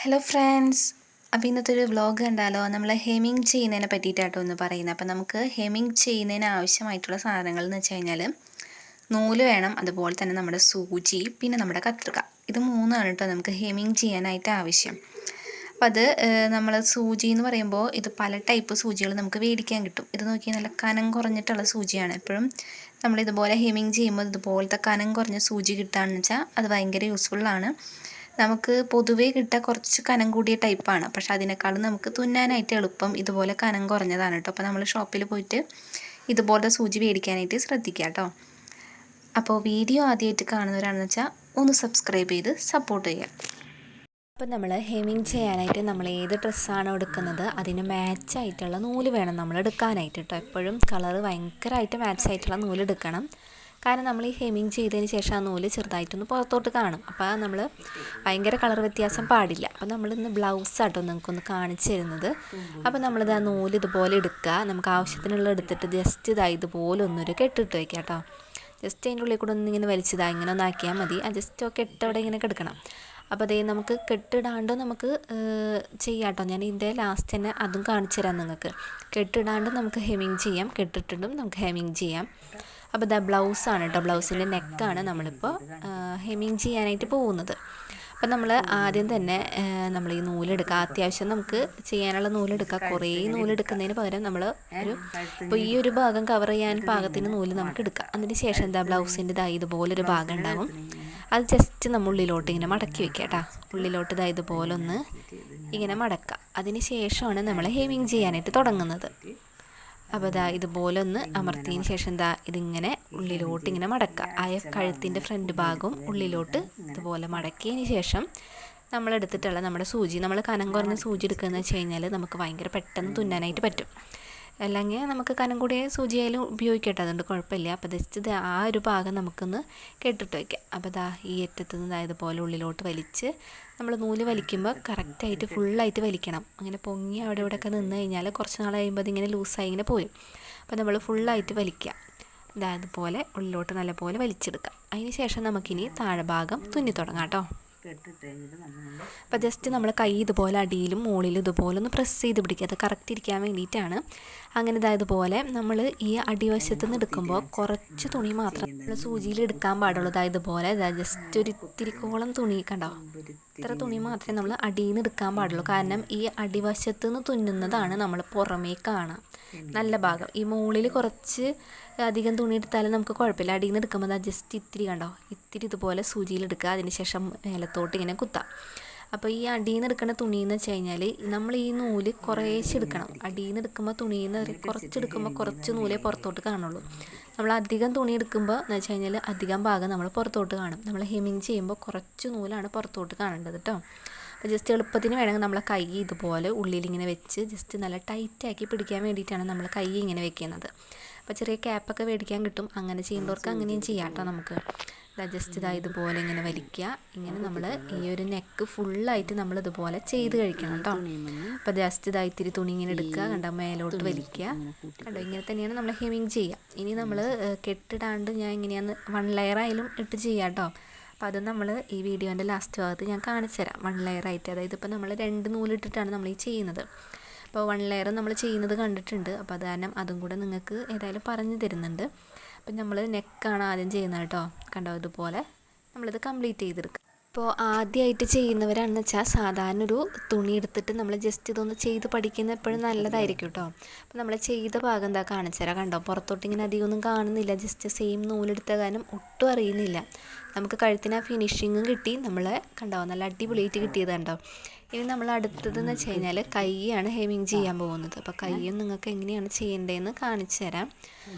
Hello friends, അപ്പോൾ ഇന്നത്തെ ഒരു വ്ളോഗ് കണ്ടാലോ? നമ്മൾ ഹെമ്മിങ് ചെയ്യുന്നതിനെ പറ്റിയിട്ടാട്ടോ ഒന്ന് പറയുന്നത്. അപ്പോൾ നമുക്ക് ഹെമ്മിങ് ചെയ്യുന്നതിന് ആവശ്യമായിട്ടുള്ള സാധനങ്ങൾ എന്ന് വെച്ച് കഴിഞ്ഞാൽ നൂല് വേണം, അതുപോലെ തന്നെ നമ്മുടെ സൂചി, പിന്നെ നമ്മുടെ കത്രിക. ഇത് മൂന്നാണ് കേട്ടോ നമുക്ക് ഹെമ്മിങ് ചെയ്യാനായിട്ട് ആവശ്യം. അപ്പോൾ അത് നമ്മൾ സൂചി എന്ന് പറയുമ്പോൾ ഇത് പല ടൈപ്പ് സൂചികൾ നമുക്ക് മേടിക്കാൻ കിട്ടും. ഇത് നോക്കിയാൽ നല്ല കനം കുറഞ്ഞിട്ടുള്ള സൂചിയാണ്. എപ്പോഴും നമ്മളിതുപോലെ ഹെമ്മിങ് ചെയ്യുമ്പോൾ ഇതുപോലത്തെ കനം കുറഞ്ഞ സൂചി കിട്ടുകയാണെന്ന് വെച്ചാൽ അത് ഭയങ്കര യൂസ്ഫുള്ളാണ്. നമുക്ക് പൊതുവേ കിട്ടുക കുറച്ച് കനം കൂടിയ ടൈപ്പാണ്, പക്ഷെ അതിനേക്കാളും നമുക്ക് തുന്നാനായിട്ട് എളുപ്പം ഇതുപോലെ കനം കുറഞ്ഞതാണ് കേട്ടോ. അപ്പോൾ നമ്മൾ ഷോപ്പിൽ പോയിട്ട് ഇതുപോലത്തെ സൂചി മേടിക്കാനായിട്ട് ശ്രദ്ധിക്കുക കേട്ടോ. അപ്പോൾ വീഡിയോ ആദ്യമായിട്ട് കാണുന്നവരാണെന്ന് വെച്ചാൽ ഒന്ന് സബ്സ്ക്രൈബ് ചെയ്ത് സപ്പോർട്ട് ചെയ്യുക. അപ്പോൾ നമ്മൾ ഹെമ്മിങ് ചെയ്യാനായിട്ട് നമ്മൾ ഏത് ഡ്രസ്സാണോ എടുക്കുന്നത് അതിന് മാച്ചായിട്ടുള്ള നൂല് വേണം നമ്മൾ എടുക്കാനായിട്ട് കേട്ടോ. എപ്പോഴും കളറ് ഭയങ്കരമായിട്ട് മാച്ചായിട്ടുള്ള നൂല് എടുക്കണം. കാരണം നമ്മൾ ഈ ഹെമ്മിങ് ചെയ്തതിന് ശേഷം ആ നൂല് ചെറുതായിട്ടൊന്ന് പുറത്തോട്ട് കാണും. അപ്പോൾ നമ്മൾ ഭയങ്കര കളർ വ്യത്യാസം പാടില്ല. അപ്പോൾ നമ്മളിന്ന് ബ്ലൗസാട്ടോ നിങ്ങൾക്കൊന്ന് കാണിച്ചു തരുന്നത്. അപ്പോൾ നമ്മളിത് ആ നൂല് ഇതുപോലെ എടുക്കുക. നമുക്ക് ആവശ്യത്തിനുള്ള എടുത്തിട്ട് ജസ്റ്റ് ഇതുപോലെ ഒന്നൊരു കെട്ടിട്ട് വയ്ക്കുക കേട്ടോ. ജസ്റ്റ് അതിൻ്റെ ഉള്ളിൽ കൂടെ ഒന്നിങ്ങനെ വലിച്ചതാ ഇങ്ങനെ ഒന്നാക്കിയാൽ മതി. ആ ജസ്റ്റ് ഒക്കെ കെട്ടവിടെ ഇങ്ങനെ കിടക്കണം. അപ്പോൾ അതേ നമുക്ക് കെട്ടിടാണ്ട് നമുക്ക് ചെയ്യാം കേട്ടോ. ഞാൻ ഇതിൻ്റെ ലാസ്റ്റ് തന്നെ അതും കാണിച്ചു തരാം നിങ്ങൾക്ക്. കെട്ടിടാണ്ട് നമുക്ക് ഹെമ്മിങ് ചെയ്യാം, കെട്ടിട്ടിട്ടും നമുക്ക് ഹെമ്മിങ് ചെയ്യാം. അപ്പോൾ ഇതാ ബ്ലൗസാണ് കേട്ടോ. ബ്ലൗസിൻ്റെ നെക്കാണ് നമ്മളിപ്പോൾ ഹെമ്മിങ് ചെയ്യാനായിട്ട് പോകുന്നത്. അപ്പോൾ നമ്മൾ ആദ്യം തന്നെ നമ്മൾ ഈ നൂലെടുക്കുക. അത്യാവശ്യം നമുക്ക് ചെയ്യാനുള്ള നൂലെടുക്കുക. കുറേ നൂലെടുക്കുന്നതിന് പകരം നമ്മൾ ഇപ്പോൾ ഈ ഒരു ഭാഗം കവർ ചെയ്യാൻ പാകത്തിന് നൂല് നമുക്ക് എടുക്കാം. അതിന് ശേഷം എന്താ ബ്ലൗസിൻ്റെ ഇതുപോലൊരു ഭാഗം ഉണ്ടാകും. അത് ജസ്റ്റ് നമ്മൾ ഉള്ളിലോട്ട് ഇങ്ങനെ മടക്കി വെക്കുക കേട്ടോ. ഉള്ളിലോട്ട് ഇതുപോലെ ഒന്ന് ഇങ്ങനെ മടക്കുക. അതിന് ശേഷമാണ് നമ്മൾ ഹെമ്മിങ് ചെയ്യാനായിട്ട് തുടങ്ങുന്നത്. അപ്പോൾ ഇതുപോലെ ഒന്ന് അമർത്തിയതിന് ശേഷം ഇതിങ്ങനെ ഉള്ളിലോട്ട് ഇങ്ങനെ മടക്കുക. കഴുത്തിൻ്റെ ഫ്രണ്ട് ഭാഗവും ഉള്ളിലോട്ട് ഇതുപോലെ മടക്കിയതിന് ശേഷം നമ്മളെടുത്തിട്ടുള്ള നമ്മുടെ സൂചി, നമ്മൾ കനം കുറഞ്ഞ സൂചി എടുക്കുകയെന്ന് വെച്ച് കഴിഞ്ഞാൽ നമുക്ക് ഭയങ്കര പെട്ടെന്ന് തുന്നാനായിട്ട് പറ്റും. അല്ലെങ്കിൽ നമുക്ക് കനം കൂടിയ സൂചിയായാലും ഉപയോഗിക്കട്ടെ, അതുകൊണ്ട് കുഴപ്പമില്ല. അപ്പോൾ ജസ്റ്റ് ആ ഒരു ഭാഗം നമുക്കൊന്ന് കെട്ടിട്ട് വയ്ക്കാം. അപ്പോൾ ഈ അറ്റത്ത് നിന്ന് ഇതുപോലെ ഉള്ളിലോട്ട് വലിച്ച് നമ്മൾ നൂല് വലിക്കുമ്പോൾ കറക്റ്റായിട്ട് ഫുള്ളായിട്ട് വലിക്കണം. അങ്ങനെ പൊങ്ങി അവിടെ ഇവിടെയൊക്കെ നിന്ന് കഴിഞ്ഞാൽ കുറച്ച് നാൾ കഴിയുമ്പോൾ അതിങ്ങനെ ലൂസായി ഇങ്ങനെ പോരും. അപ്പോൾ നമ്മൾ ഫുള്ളായിട്ട് വലിക്കുക. ഇതുപോലെ ഉള്ളിലോട്ട് നല്ലപോലെ വലിച്ചെടുക്കുക. അതിന് ശേഷം നമുക്കിനി താഴെ ഭാഗം തുന്നി തുടങ്ങാം കേട്ടോ. അപ്പോൾ ജസ്റ്റ് നമ്മൾ കൈ ഇതുപോലെ അടിയിലും മുകളിലും ഇതുപോലെ ഒന്ന് പ്രസ് ചെയ്ത് പിടിക്കുക. അത് കറക്റ്റ് ഇരിക്കാൻ വേണ്ടിയിട്ടാണ്. അങ്ങനെ ഇതുപോലെ നമ്മൾ ഈ അടിവശത്ത് നിന്ന് എടുക്കുമ്പോൾ കുറച്ച് തുണി മാത്രം നമ്മൾ സൂചിയിൽ എടുക്കാൻ പാടുള്ളൂ. ഇതുപോലെ ജസ്റ്റ് ഒരു ഇത്തിരിക്കോളം തുണി കണ്ടോ, ഇത്ര തുണി മാത്രമേ നമ്മൾ അടിയിൽ നിന്ന് എടുക്കാൻ പാടുള്ളൂ. കാരണം ഈ അടിവശത്ത് നിന്ന് തുന്നുന്നതാണ് നമ്മൾ പുറമേ കാണാം നല്ല ഭാഗം. ഈ മുകളിൽ കുറച്ച് അധികം തുണി എടുത്താലും നമുക്ക് കുഴപ്പമില്ല. അടിയിൽ നിന്ന് എടുക്കുമ്പോൾ ജസ്റ്റ് ഇത്തിരി കണ്ടോ, ഇത്തിരി ഇതുപോലെ സൂചിയിലെടുക്കുക. അതിന് ശേഷം മേലത്തോട്ട് ഇങ്ങനെ കുത്താം. അപ്പോൾ ഈ അടിയിൽ നിന്ന് എടുക്കുന്ന തുണിയെന്ന് വെച്ച് കഴിഞ്ഞാൽ നമ്മൾ ഈ നൂല് കുറേശ്ശെ എടുക്കണം. അടിയിൽ നിന്ന് എടുക്കുമ്പോൾ തുണിയിൽ നിന്ന് കുറച്ചെടുക്കുമ്പോൾ കുറച്ച് നൂലേ പുറത്തോട്ട് കാണുള്ളൂ. നമ്മൾ അധികം തുണി എടുക്കുമ്പോൾ എന്ന് വെച്ച് കഴിഞ്ഞാൽ അധികം ഭാഗം നമ്മൾ പുറത്തോട്ട് കാണും. നമ്മൾ ഹെമ്മിങ് ചെയ്യുമ്പോൾ കുറച്ച് നൂലാണ് പുറത്തോട്ട് കാണേണ്ടത് കേട്ടോ. അപ്പോൾ ജസ്റ്റ് എളുപ്പത്തിന് വേണമെങ്കിൽ നമ്മളെ കൈ ഇതുപോലെ ഉള്ളിലിങ്ങനെ വെച്ച് ജസ്റ്റ് നല്ല ടൈറ്റാക്കി പിടിക്കാൻ വേണ്ടിയിട്ടാണ് നമ്മൾ കൈ ഇങ്ങനെ വെക്കുന്നത്. അപ്പോൾ ചെറിയ ക്യാപ്പൊക്കെ മേടിക്കാൻ കിട്ടും. അങ്ങനെ ചെയ്യുന്നവർക്ക് അങ്ങനെയും ചെയ്യാം കേട്ടോ. നമുക്ക് ജസ്റ്റ് ഇതുപോലെ ഇങ്ങനെ വലിക്കുക. ഇങ്ങനെ നമ്മൾ ഈ ഒരു നെക്ക് ഫുള്ളായിട്ട് നമ്മൾ ഇതുപോലെ ചെയ്ത് കഴിക്കണം കേട്ടോ. അപ്പോൾ ജസ്റ്റ് ഇത്തിരി തുണി ഇങ്ങനെ എടുക്കുക, കണ്ടോ, മേലോട്ട് വലിക്കുക. കണ്ടോ, ഇങ്ങനെ തന്നെയാണ് നമ്മൾ ഹെമ്മിങ് ചെയ്യുക. ഇനി നമ്മൾ കെട്ടിടാണ്ട് ഞാൻ ഇങ്ങനെയാണ് 1 ലെയർ ആയാലും ഇട്ട് ചെയ്യാം കേട്ടോ. അപ്പോൾ അത് നമ്മൾ ഈ വീഡിയോൻ്റെ ലാസ്റ്റ് ഭാഗത്ത് ഞാൻ കാണിച്ചു തരാം 1 ലെയർ ആയിട്ട്. അതായത് ഇപ്പോൾ നമ്മൾ 2 നൂലിട്ടിട്ടാണ് നമ്മൾ ഈ ചെയ്യുന്നത്. അപ്പോൾ 1 ലെയർ നമ്മൾ ചെയ്യുന്നത് കണ്ടിട്ടുണ്ട്. അപ്പോൾ അത് കാരണം അതും കൂടെ നിങ്ങൾക്ക് ഏതായാലും പറഞ്ഞു തരുന്നുണ്ട്. അപ്പം നമ്മൾ നെക്കാണ് ആദ്യം ചെയ്യുന്നത് കേട്ടോ. കണ്ടോ, ഇതുപോലെ നമ്മളിത് കംപ്ലീറ്റ് ചെയ്തെടുക്കുക. ഇപ്പോൾ ആദ്യമായിട്ട് ചെയ്യുന്നവരാണെന്ന് വെച്ചാൽ സാധാരണ ഒരു തുണി എടുത്തിട്ട് നമ്മൾ ജസ്റ്റ് ഇതൊന്ന് ചെയ്ത് പഠിക്കുന്നത് എപ്പോഴും നല്ലതായിരിക്കും കേട്ടോ. അപ്പോൾ നമ്മൾ ചെയ്ത ഭാഗം കാണിച്ചു തരാം. കണ്ടോ, പുറത്തോട്ട് ഇങ്ങനെ അധികമൊന്നും കാണുന്നില്ല. ജസ്റ്റ് സെയിം നൂലെടുത്ത കാരണം ഒട്ടും അറിയുന്നില്ല. നമുക്ക് കഴുത്തിന് ആ ഫിനിഷിങ്ങും കിട്ടി. നമ്മൾ കണ്ടോ, നല്ല അടിപൊളിയായിട്ട് കിട്ടിയത് കണ്ടോ. ഇനി നമ്മൾ അടുത്തതെന്ന് വെച്ച് കഴിഞ്ഞാൽ കൈയാണ് ഹെമ്മിങ് ചെയ്യാൻ പോകുന്നത്. അപ്പോൾ കൈയും നിങ്ങൾക്ക് എങ്ങനെയാണ് ചെയ്യേണ്ടതെന്ന് കാണിച്ചു തരാം.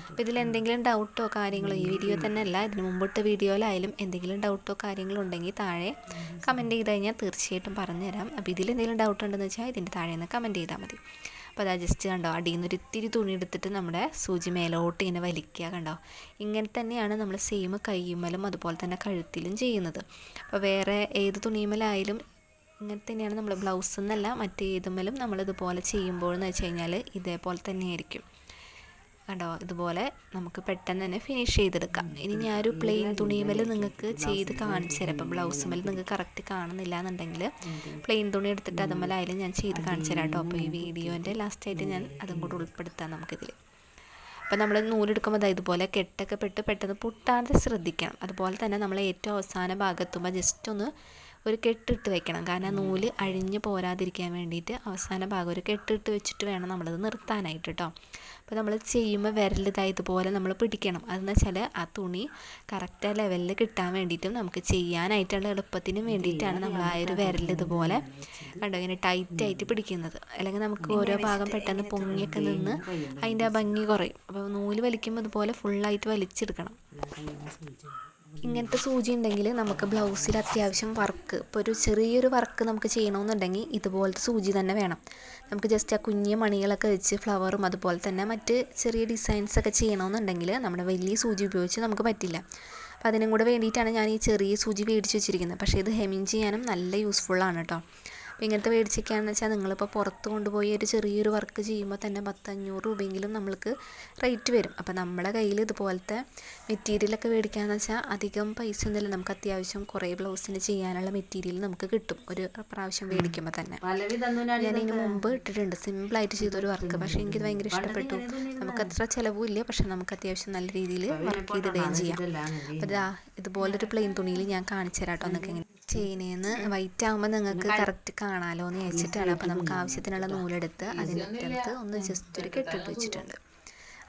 അപ്പോൾ ഇതിലെന്തെങ്കിലും ഡൗട്ടോ കാര്യങ്ങളോ, ഈ വീഡിയോ തന്നെ അല്ല ഇതിന് മുമ്പിട്ട് വീഡിയോയിലായാലും എന്തെങ്കിലും ഡൗട്ടോ കാര്യങ്ങളോ ഉണ്ടെങ്കിൽ താഴെ കമൻറ്റ് ചെയ്ത് കഴിഞ്ഞാൽ തീർച്ചയായിട്ടും പറഞ്ഞുതരാം. അപ്പോൾ ഇതിലെന്തെങ്കിലും ഡൗട്ട് ഉണ്ടെന്ന് വെച്ചാൽ ഇതിൻ്റെ താഴെ നിന്ന് കമൻറ്റ് ചെയ്താൽ മതി. അപ്പോൾ ജസ്റ്റ് കണ്ടോ, അടിയിൽ നിന്ന് ഒരു ഇത്തിരി തുണി എടുത്തിട്ട് നമ്മുടെ സൂചി മേലോട്ട് ഇങ്ങനെ വലിക്കുക. കണ്ടോ, ഇങ്ങനെ തന്നെയാണ് നമ്മൾ സെയിം കയ്യുമ്മലും അതുപോലെ തന്നെ കഴുത്തിലും ചെയ്യുന്നത്. അപ്പോൾ വേറെ ഏത് തുണിയുമ്മലായാലും ഇങ്ങനെ തന്നെയാണ്. നമ്മൾ ബ്ലൗസ് എന്നല്ല മറ്റേതുമ്മലും നമ്മളിതുപോലെ ചെയ്യുമ്പോഴെന്ന് വെച്ച് കഴിഞ്ഞാൽ ഇതേപോലെ തന്നെയായിരിക്കും. കണ്ടോ ഇതുപോലെ നമുക്ക് പെട്ടെന്ന് തന്നെ ഫിനിഷ് ചെയ്തെടുക്കാം. ഇനി ഞാനൊരു പ്ലെയിൻ തുണിമേൽ നിങ്ങൾക്ക് ചെയ്ത് കാണിച്ചു തരാം. ഇപ്പം ബ്ലൗസുമേൽ നിങ്ങൾക്ക് കറക്റ്റ് കാണുന്നില്ല എന്നുണ്ടെങ്കിൽ പ്ലെയിൻ തുണി എടുത്തിട്ട് അതുമേലായാലും ഞാൻ ചെയ്ത് കാണിച്ചു തരാം കേട്ടോ. അപ്പോൾ ഈ വീഡിയോൻ്റെ ലാസ്റ്റായിട്ട് ഞാൻ അതും കൂടെ ഉൾപ്പെടുത്താം നമുക്കിതിൽ. അപ്പോൾ നമ്മൾ നൂലെടുക്കുമ്പോൾ ഇതുപോലെ കെട്ടൊക്കെ പെട്ടെന്ന് പൊട്ടാതെ ശ്രദ്ധിക്കണം. അതുപോലെ തന്നെ നമ്മൾ ഏറ്റവും അവസാന ഭാഗത്തുമ്പോൾ ജസ്റ്റ് ഒന്ന് ഒരു കെട്ടിട്ട് വെക്കണം. കാരണം നൂല് അഴിഞ്ഞ് പോരാതിരിക്കാൻ വേണ്ടിയിട്ട് അവസാന ഭാഗം ഒരു കെട്ടിട്ട് വെച്ചിട്ട് വേണം നമ്മളത് നിർത്താനായിട്ട് കേട്ടോ. അപ്പോൾ നമ്മൾ ചെയ്യുമ്പോൾ ഇതുപോലെ നമ്മൾ പിടിക്കണം. അതെന്ന് വെച്ചാൽ ആ തുണി കറക്റ്റ് ലെവലിൽ കിട്ടാൻ വേണ്ടിയിട്ടും നമുക്ക് ചെയ്യാനായിട്ടുള്ള എളുപ്പത്തിനും വേണ്ടിയിട്ടാണ് നമ്മൾ ആ ഒരു ഇതുപോലെ കണ്ടോ ഇങ്ങനെ ടൈറ്റായിട്ട് പിടിക്കുന്നത്. അല്ലെങ്കിൽ നമുക്ക് ഓരോ ഭാഗം പെട്ടെന്ന് പൊങ്ങിയൊക്കെ നിന്ന് അതിൻ്റെ ആ ഭംഗി കുറയും. അപ്പോൾ നൂല് വലിക്കുമ്പോൾ ഇതുപോലെ ഫുള്ളായിട്ട് വലിച്ചെടുക്കണം. ഇങ്ങനത്തെ സൂചി ഉണ്ടെങ്കിൽ നമുക്ക് ബ്ലൗസിൽ അത്യാവശ്യം വർക്ക്, ഇപ്പോൾ ഒരു ചെറിയൊരു വർക്ക് നമുക്ക് ചെയ്യണമെന്നുണ്ടെങ്കിൽ ഇതുപോലത്തെ സൂചി തന്നെ വേണം. നമുക്ക് ജസ്റ്റ് ആ കുഞ്ഞു മണികളൊക്കെ വെച്ച് ഫ്ലവറും അതുപോലെ തന്നെ മറ്റ് ചെറിയ ഡിസൈൻസൊക്കെ ചെയ്യണമെന്നുണ്ടെങ്കിൽ നമ്മുടെ വലിയ സൂചി ഉപയോഗിച്ച് നമുക്ക് പറ്റില്ല. അപ്പോൾ അതിനും കൂടെ വേണ്ടിയിട്ടാണ് ഞാൻ ഈ ചെറിയ സൂചി മേടിച്ച് വെച്ചിരിക്കുന്നത്. പക്ഷേ ഇത് ഹെമ്മിങ് ചെയ്യാനും നല്ല യൂസ്ഫുള്ളാണ് കേട്ടോ. അപ്പോൾ ഇങ്ങനത്തെ മേടിച്ചൊക്കെയാണെന്ന് വെച്ചാൽ നിങ്ങളിപ്പോൾ പുറത്ത് കൊണ്ടുപോയി ഒരു ചെറിയൊരു വർക്ക് ചെയ്യുമ്പോൾ തന്നെ 100-500 രൂപയെങ്കിലും നമ്മൾക്ക് റേറ്റ് വരും. അപ്പോൾ നമ്മുടെ കയ്യിൽ ഇതുപോലത്തെ മെറ്റീരിയലൊക്കെ മേടിക്കുകയെന്ന് വെച്ചാൽ അധികം പൈസ ഒന്നുമില്ല. നമുക്ക് അത്യാവശ്യം കുറേ ബ്ലൗസിന് ചെയ്യാനുള്ള മെറ്റീരിയൽ നമുക്ക് കിട്ടും ഒരു പ്രാവശ്യം മേടിക്കുമ്പോൾ തന്നെ. ഞാൻ ഇതിന് മുമ്പ് ഇട്ടിട്ടുണ്ട് സിമ്പിളായിട്ട് ചെയ്തൊരു വർക്ക്. പക്ഷേ എനിക്കിത് ഭയങ്കര ഇഷ്ടപ്പെട്ടു. നമുക്കത്ര ചിലവുമില്ല, പക്ഷേ നമുക്ക് അത്യാവശ്യം നല്ല രീതിയിൽ വർക്ക് ചെയ്തിടുകയും ചെയ്യാം. അപ്പോൾ ഇതുപോലൊരു പ്ലെയിൻ തുണിയിൽ ഞാൻ കാണിച്ചു തരാം കേട്ടോ. നിങ്ങൾക്ക് എങ്ങനെ ചെയ്യുന്നതെന്ന് വൈറ്റ് ആകുമ്പോൾ നിങ്ങൾക്ക് കറക്റ്റ് കാണാമല്ലോ എന്ന് വിചാരിച്ചിട്ടാണ്. അപ്പോൾ നമുക്ക് ആവശ്യത്തിനുള്ള നൂലെടുത്ത് അതിനകത്ത് ഒന്ന് ജസ്റ്റ് ഒരു കെട്ടിട്ട് വെച്ചിട്ടുണ്ട്.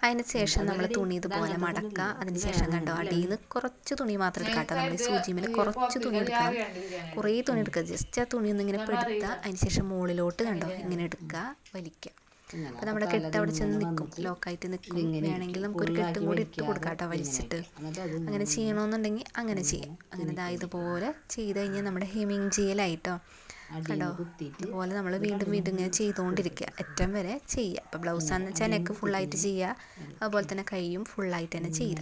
അതിന് ശേഷം നമ്മൾ തുണി ഇതുപോലെ മടക്കുക. അതിന് ശേഷം കണ്ടോ അടിയിൽ നിന്ന് കുറച്ച് തുണി മാത്രം എടുക്കാം കേട്ടോ. നമ്മൾ സൂചിമേൽ കുറച്ച് തുണി എടുക്കണം, കുറേ തുണി എടുക്കുക. ജസ്റ്റ് ആ തുണി ഒന്ന് ഇങ്ങനെ പെടുത്തുക. അതിന് ശേഷം മുകളിലോട്ട് കണ്ടോ ഇങ്ങനെ എടുക്കുക, വലിക്കുക. അപ്പോൾ നമ്മുടെ കെട്ട് അവിടെ ചെന്ന് നിൽക്കും, ലോക്കായിട്ട് നിൽക്കും. വേണമെങ്കിൽ നമുക്കൊരു കെട്ടും കൂടി ഇട്ട് കൊടുക്കാം കേട്ടോ വലിച്ചിട്ട്. അങ്ങനെ ചെയ്യണമെന്നുണ്ടെങ്കിൽ അങ്ങനെ ചെയ്യാം. അങ്ങനെ ഇതുപോലെ ചെയ്ത് കഴിഞ്ഞാൽ നമ്മുടെ ഹെമ്മിങ് ചെയ്യലായിട്ടോ. കണ്ടോ ഇതുപോലെ നമ്മൾ വീണ്ടും ഇങ്ങനെ ചെയ്തുകൊണ്ടിരിക്കുക, അറ്റം വരെ ചെയ്യുക. ഇപ്പോൾ ബ്ലൗസാണെന്ന് വെച്ചാൽ നെക്ക് ഫുള്ളായിട്ട് ചെയ്യുക, അതുപോലെ തന്നെ കൈയും ഫുള്ളായിട്ട് തന്നെ ചെയ്യുക.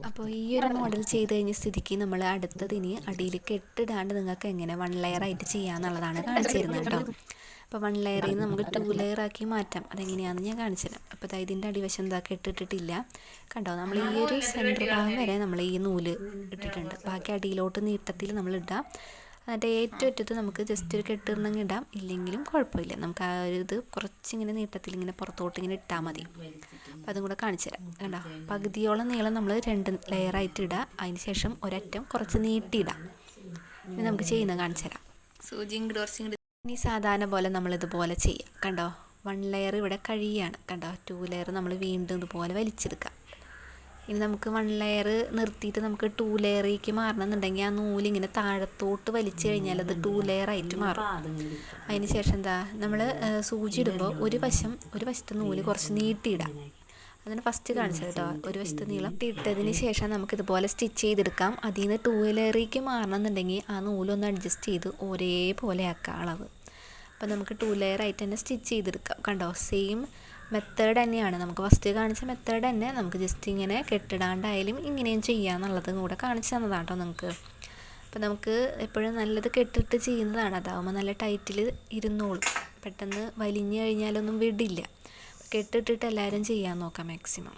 അപ്പോൾ ഈ ഒരു മോഡൽ ചെയ്ത് കഴിഞ്ഞ സ്ഥിതിക്ക് നമ്മൾ അടുത്തതിന് അടിയിൽ കെട്ടിടാണ്ട് നിങ്ങൾക്ക് എങ്ങനെ 1 ലെയറായിട്ട് ചെയ്യാമെന്നുള്ളതാണ് കാണിച്ചു തരുന്നത് കേട്ടോ. അപ്പോൾ 1 ലെയറിൽ നിന്ന് നമുക്ക് 2 ലെയറാക്കി മാറ്റാം. അതെങ്ങനെയാണെന്ന് ഞാൻ കാണിച്ചു തരാം. അപ്പോൾ ഇതിൻ്റെ അടിവശം കെട്ടിട്ടിട്ടില്ല കണ്ടോ. നമ്മൾ ഈ ഒരു സെൻറ്റർ ഭാഗം വരെ നമ്മൾ ഈ നൂല് ഇട്ടിട്ടുണ്ട്. ബാക്കി അടിയിലോട്ട് നീട്ടത്തിൽ നമ്മൾ ഇടാം. എന്നിട്ട് ഏറ്റവും അറ്റത്ത് നമുക്ക് ജസ്റ്റ് ഒരു കെട്ടിടണമെങ്കിൽ ഇടാം, ഇല്ലെങ്കിലും കുഴപ്പമില്ല. നമുക്ക് ആ ഒരു ഇത് കുറച്ചിങ്ങനെ നീട്ടത്തിൽ ഇങ്ങനെ പുറത്തോട്ട് ഇങ്ങനെ ഇട്ടാൽ മതി. അപ്പോൾ അതും കൂടെ കാണിച്ചു തരാം. കണ്ടോ പകുതിയോളം നീളം നമ്മൾ 2 ലെയറായിട്ട് ഇടുക. അതിന് ശേഷം ഒരറ്റം കുറച്ച് നീട്ടിയിടാം. ഇനി നമുക്ക് ചെയ്യുന്നത് കാണിച്ചു തരാം. ഇനി സാധാരണ പോലെ നമ്മളിതുപോലെ ചെയ്യാം. കണ്ടോ 1 ലെയർ ഇവിടെ കഴിയുകയാണ്. കണ്ടോ 2 ലെയർ നമ്മൾ വീണ്ടും ഇതുപോലെ വലിച്ചെടുക്കാം. ഇനി നമുക്ക് 1 ലെയർ നിർത്തിയിട്ട് നമുക്ക് 2 ലെയറിലേക്ക് മാറണമെന്നുണ്ടെങ്കിൽ ആ നൂലിങ്ങനെ താഴത്തോട്ട് വലിച്ചു കഴിഞ്ഞാൽ അത് 2 ലെയറായിട്ട് മാറും. അതിന് ശേഷം നമ്മൾ സൂചി ഇടുമ്പോൾ ഒരു വശത്ത് നൂല് കുറച്ച് നീട്ടിയിടാം. അതിന് ഫസ്റ്റ് കാണിച്ചത് കേട്ടോ. ഒരു വശത്ത് നീളം ഇട്ടതിന് ശേഷം നമുക്കിതുപോലെ സ്റ്റിച്ച് ചെയ്തെടുക്കാം. അതിൽ നിന്ന് 2 ലെയറിലേക്ക് മാറണമെന്നുണ്ടെങ്കിൽ ആ നൂലൊന്ന് അഡ്ജസ്റ്റ് ചെയ്ത് ഒരേപോലെ ആക്കാം അളവ്. അപ്പോൾ നമുക്ക് 2 ലെയറായിട്ട് തന്നെ സ്റ്റിച്ച് ചെയ്തെടുക്കാം. കണ്ടോ സെയിം മെത്തേഡ് തന്നെയാണ്. നമുക്ക് ഫസ്റ്റ് കാണിച്ച മെത്തേഡ് തന്നെ നമുക്ക് ജസ്റ്റ് ഇങ്ങനെ കെട്ടിടാണ്ടായാലും ഇങ്ങനെയും ചെയ്യാമെന്നുള്ളതും കൂടെ കാണിച്ചു തന്നതാണ് കേട്ടോ നിങ്ങൾക്ക്. അപ്പോൾ നമുക്ക് എപ്പോഴും നല്ലത് കെട്ടിട്ട് ചെയ്യുന്നതാണ്. അതാവുമ്പോൾ നല്ല ടൈറ്റിൽ ഇരുന്നോളും, പെട്ടെന്ന് വലിഞ്ഞു കഴിഞ്ഞാലൊന്നും വിടില്ല. കെട്ടിട്ടിട്ട് എല്ലാവരും ചെയ്യാൻ നോക്കാം മാക്സിമം.